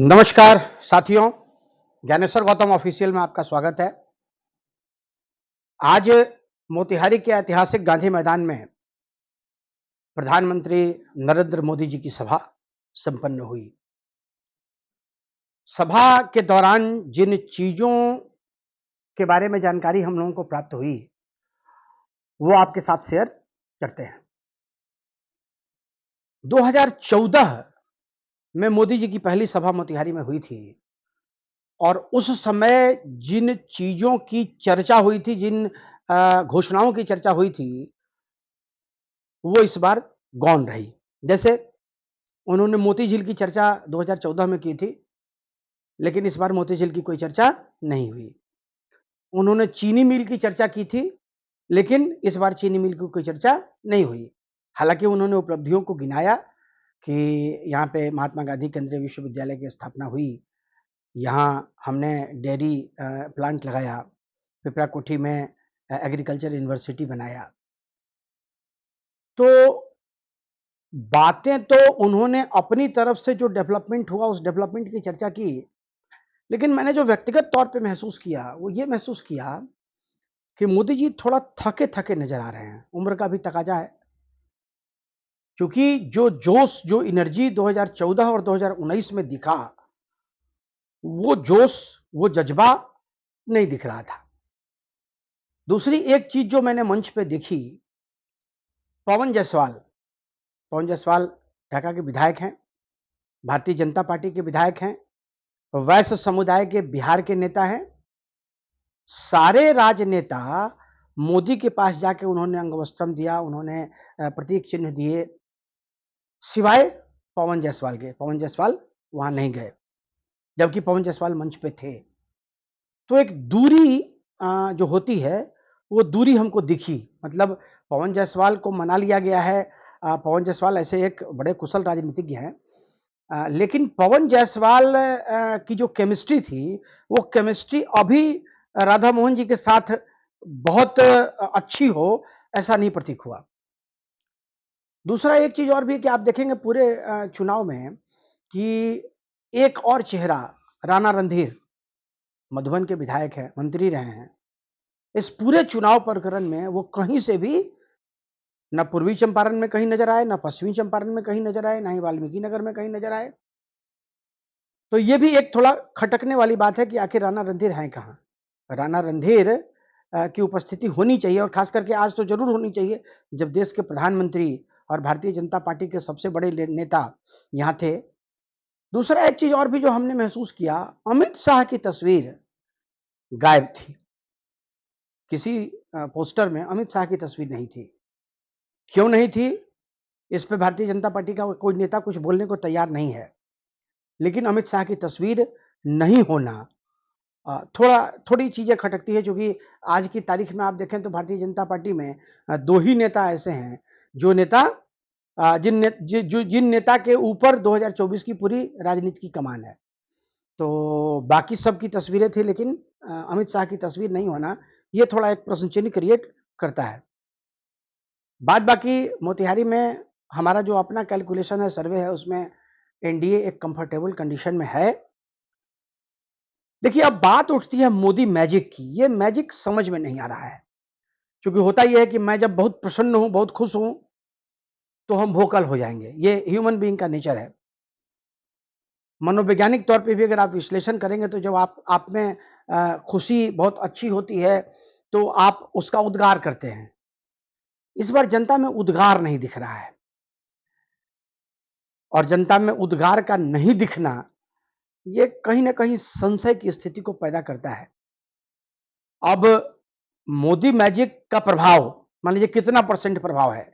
नमस्कार साथियों, ज्ञानेश्वर गौतम ऑफिशियल में आपका स्वागत है। आज मोतिहारी के ऐतिहासिक गांधी मैदान में प्रधानमंत्री नरेंद्र मोदी जी की सभा संपन्न हुई। सभा के दौरान जिन चीजों के बारे में जानकारी हम लोगों को प्राप्त हुई, वो आपके साथ शेयर करते हैं। 2014 में मोदी जी की पहली सभा मोतिहारी में हुई थी और उस समय जिन चीजों की चर्चा हुई थी, जिन घोषणाओं की चर्चा हुई थी, वो इस बार गौन रही। जैसे उन्होंने मोती झील की चर्चा 2014 में की थी, लेकिन इस बार मोती झील की कोई चर्चा नहीं हुई। उन्होंने चीनी मिल की चर्चा की थी, लेकिन इस बार चीनी मिल की कोई चर्चा नहीं हुई। हालांकि उन्होंने उपलब्धियों को गिनाया कि यहाँ पे महात्मा गांधी केंद्रीय विश्वविद्यालय की स्थापना हुई, यहाँ हमने डेयरी प्लांट लगाया, पिपरा कोठी में एग्रीकल्चर यूनिवर्सिटी बनाया। तो बातें तो उन्होंने अपनी तरफ से जो डेवलपमेंट हुआ उस डेवलपमेंट की चर्चा की, लेकिन मैंने जो व्यक्तिगत तौर पे महसूस किया वो ये महसूस किया कि मोदी जी थोड़ा थके थके नजर आ रहे हैं। उम्र का भी तकाजा है, क्योंकि जो जोश, जो एनर्जी 2014 और 2019 में दिखा, वो जोश, वो जज्बा नहीं दिख रहा था। दूसरी एक चीज जो मैंने मंच पे देखी, पवन जायसवाल ढाका के विधायक हैं, भारतीय जनता पार्टी के विधायक हैं, वैश्य समुदाय के बिहार के नेता हैं। सारे राजनेता मोदी के पास जाके उन्होंने अंगवस्त्रम दिया, उन्होंने प्रतीक चिन्ह दिए, सिवाय पवन जायसवाल के। पवन जायसवाल वहां नहीं गए, जबकि पवन जायसवाल मंच पे थे। तो एक दूरी जो होती है, वो दूरी हमको दिखी। मतलब पवन जायसवाल को मना लिया गया है। पवन जायसवाल ऐसे एक बड़े कुशल राजनीतिज्ञ हैं, लेकिन पवन जायसवाल की जो केमिस्ट्री थी, वो केमिस्ट्री अभी राधा मोहन जी के साथ बहुत अच्छी हो, ऐसा नहीं प्रतीक हुआ। दूसरा एक चीज और भी कि आप देखेंगे पूरे चुनाव में कि एक और चेहरा, राणा रणधीर, मधुबन के विधायक हैं, मंत्री रहे हैं, इस पूरे चुनाव प्रकरण में वो कहीं से भी न पूर्वी चंपारण में कहीं नजर आए, न पश्चिमी चंपारण में कहीं नजर आए, न ही वाल्मीकि नगर में कहीं नजर आए। तो ये भी एक थोड़ा खटकने वाली बात है कि आखिर राणा रणधीर हैं कहाँ। राणा रणधीर की उपस्थिति होनी चाहिए, और खास करके आज तो जरूर होनी चाहिए जब देश के प्रधानमंत्री और भारतीय जनता पार्टी के सबसे बड़े नेता यहाँ थे। दूसरा एक चीज और भी जो हमने महसूस किया, अमित शाह की तस्वीर गायब थी। किसी पोस्टर में अमित शाह की तस्वीर नहीं थी। क्यों नहीं थी, इस पे भारतीय जनता पार्टी का कोई नेता कुछ बोलने को तैयार नहीं है, लेकिन अमित शाह की तस्वीर नहीं होना थोड़ी चीजें खटकती है। क्योंकि आज की तारीख में आप देखें तो भारतीय जनता पार्टी में दो ही नेता ऐसे हैं, जो नेता जिन नेता के ऊपर 2024 की पूरी राजनीति की कमान है। तो बाकी सब की तस्वीरें थी, लेकिन अमित शाह की तस्वीर नहीं होना, ये थोड़ा एक प्रश्न चिन्ह क्रिएट करता है। बाद बाकी मोतिहारी में हमारा जो अपना कैलकुलेशन है, सर्वे है, उसमें एनडीए एक कंफर्टेबल कंडीशन में है। देखिए, अब बात उठती है मोदी मैजिक की। ये मैजिक समझ में नहीं आ रहा है, क्योंकि होता यह है कि मैं जब बहुत प्रसन्न हूं, बहुत खुश हूं, तो हम वोकल हो जाएंगे। ये ह्यूमन बीइंग का नेचर है। मनोवैज्ञानिक तौर पे भी अगर आप विश्लेषण करेंगे तो जब आप में खुशी बहुत अच्छी होती है, तो आप उसका उद्गार करते हैं। इस बार जनता में उद्गार नहीं दिख रहा है, और जनता में उद्गार का नहीं दिखना, ये कहीं ना कहीं संशय की स्थिति को पैदा करता है। अब मोदी मैजिक का प्रभाव मान लीजिए कितना परसेंट प्रभाव है,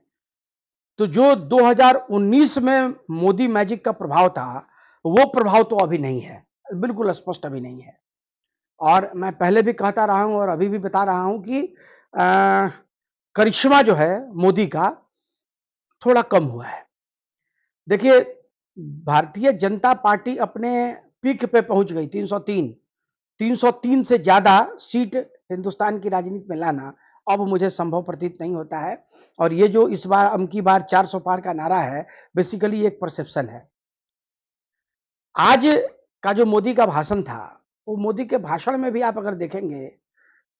तो जो 2019 में मोदी मैजिक का प्रभाव था, वो प्रभाव तो अभी नहीं है, बिल्कुल स्पष्ट अभी नहीं है। और मैं पहले भी कहता रहा हूं और अभी भी बता रहा हूं कि करिश्मा जो है मोदी का, थोड़ा कम हुआ है। देखिए, भारतीय जनता पार्टी अपने पीक पे पहुंच गई, 303 से ज्यादा सीट हिंदुस्तान की राजनीति में लाना अब मुझे संभव प्रतीत नहीं होता है। और ये जो इस बार अबकी बार 400 पार का नारा है, बेसिकली एक परसेप्शन है। आज का जो मोदी का भाषण था, वो मोदी के भाषण में भी आप अगर देखेंगे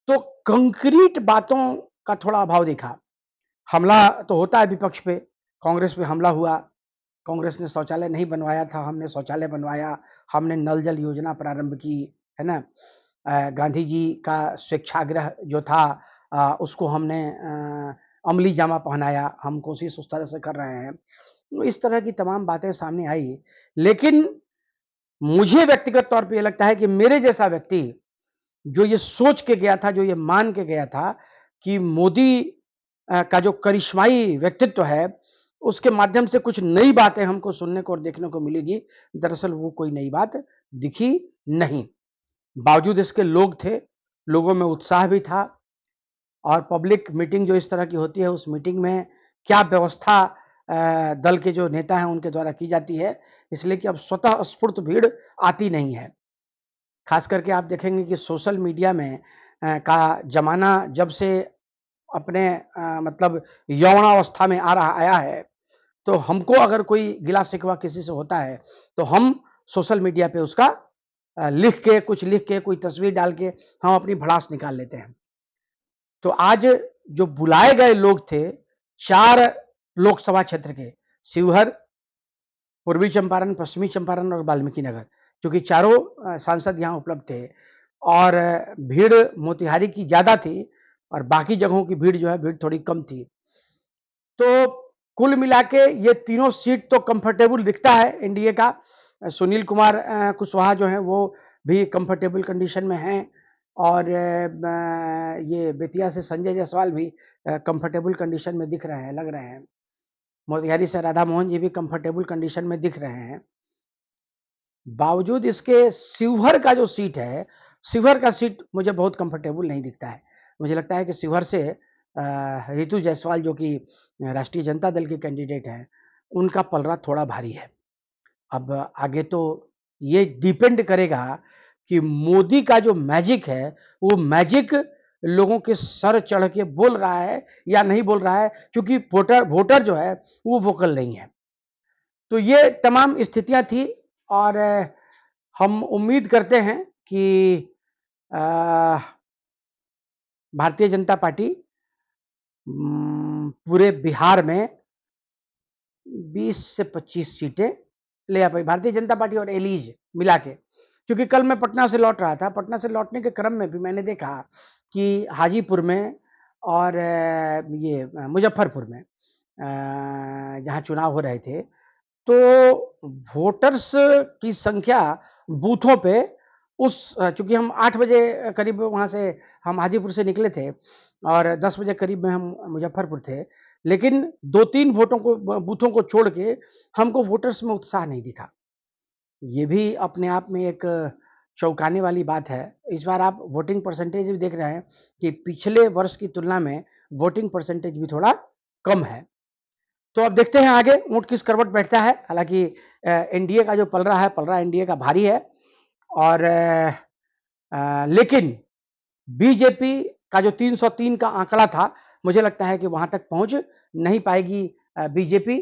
तो कंक्रीट बातों का थोड़ा अभाव दिखा। हमला तो होता है विपक्ष पे, कांग्रेस पे हमला हुआ, कांग्रेस ने शौचालय नहीं बनवाया था, हमने शौचालय बनवाया, हमने नल जल योजना प्रारंभ की, है ना? गांधी जी का स्वेच्छाग्रह जो था उसको हमने अमली जामा पहनाया, हम कोशिश उस तरह से कर रहे हैं। तो इस तरह की तमाम बातें सामने आई, लेकिन मुझे व्यक्तिगत तौर पे ये लगता है कि मेरे जैसा व्यक्ति जो ये सोच के गया था, जो ये मान के गया था कि मोदी का जो करिश्माई व्यक्तित्व है, उसके माध्यम से कुछ नई बातें हमको सुनने को और देखने को मिलेगी। दरअसल वो कोई नई बात दिखी नहीं। बावजूद इसके लोग थे, लोगों में उत्साह भी था और पब्लिक मीटिंग जो इस तरह की होती है, उस मीटिंग में क्या व्यवस्था दल के जो नेता हैं, उनके द्वारा की जाती है, इसलिए कि अब स्वतः स्फूर्त भीड़ आती नहीं है। खास करके आप देखेंगे कि सोशल मीडिया में का ज़माना जब से अपने मतलब यौवनावस्था में आया है, तो हमको अगर कोई गिला-शिकवा किसी से होता है, तो हम सोशल मीडिया पे उसका कुछ लिख के, कोई तस्वीर डाल के हम अपनी भड़ास निकाल लेते हैं। तो आज जो बुलाए गए लोग थे, 4 लोकसभा क्षेत्र के, शिवहर, पूर्वी चंपारण, पश्चिमी चंपारण और वाल्मीकि नगर, क्योंकि चारों सांसद यहाँ उपलब्ध थे और भीड़ मोतिहारी की ज़्यादा थी और बाकी जगहों की भीड़ जो है, भीड़ थोड़ी कम थी। तो कुल मिला के ये तीनों सीट तो कंफर्टेबल दिखता है एनडीए का। सुनील कुमार कुशवाहा जो हैं, वो भी कंफर्टेबल कंडीशन में हैं और ये बेतिया से संजय जायसवाल भी कंफर्टेबल कंडीशन में दिख रहे हैं, लग रहे हैं। मोतिहारी से राधा मोहन जी भी कंफर्टेबल कंडीशन में दिख रहे हैं। बावजूद इसके शिवहर का जो सीट है, शिवहर का सीट मुझे बहुत कंफर्टेबल नहीं दिखता है। मुझे लगता है कि शिवहर से रितु जायसवाल जो कि राष्ट्रीय जनता दल के कैंडिडेट हैं, उनका पलड़ा थोड़ा भारी है। अब आगे तो ये डिपेंड करेगा कि मोदी का जो मैजिक है, वो मैजिक लोगों के सर चढ़ के बोल रहा है या नहीं बोल रहा है, क्योंकि वोटर जो है, वो वोकल नहीं है। तो ये तमाम स्थितियाँ थी और हम उम्मीद करते हैं कि अ, भारतीय जनता पार्टी पूरे बिहार में 20 से 25 सीटें ले आ पाई, भारतीय जनता पार्टी और एलीज मिला के। क्योंकि कल मैं पटना से लौट रहा था, पटना से लौटने के क्रम में भी मैंने देखा कि हाजीपुर में और ये मुजफ्फरपुर में जहाँ चुनाव हो रहे थे, तो वोटर्स की संख्या बूथों पे चूँकि हम 8 बजे करीब वहाँ से हम हाजीपुर से निकले थे और 10 बजे करीब में हम मुजफ्फरपुर थे। लेकिन 2-3 बूथों को छोड़ के हमको वोटर्स में उत्साह नहीं दिखा। ये भी अपने आप में एक चौंकाने वाली बात है। इस बार आप वोटिंग परसेंटेज भी देख रहे हैं कि पिछले वर्ष की तुलना में वोटिंग परसेंटेज भी थोड़ा कम है। तो अब देखते हैं आगे ऊँट किस करवट बैठता है। हालाँकि एनडीए का जो पलड़ा एनडीए का भारी है और लेकिन बीजेपी का जो 303 का आंकड़ा था, मुझे लगता है कि वहाँ तक पहुँच नहीं पाएगी बीजेपी,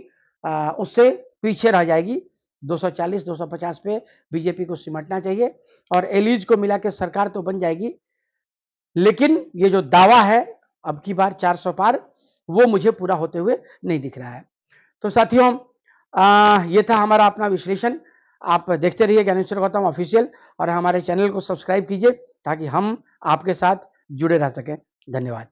उससे पीछे रह जाएगी। 240-250 पे बीजेपी को सिमटना चाहिए और एलीज को मिला के सरकार तो बन जाएगी। लेकिन ये जो दावा है अब की बार 400 पार, वो मुझे पूरा होते हुए नहीं दिख रहा है। तो साथियों ये था हमारा अपना विश्लेषण। आप देखते रहिए ज्ञानेश्वर गौतम ऑफिशियल और हमारे चैनल को सब्सक्राइब कीजिए ताकि हम आपके साथ जुड़े रह सकें। धन्यवाद।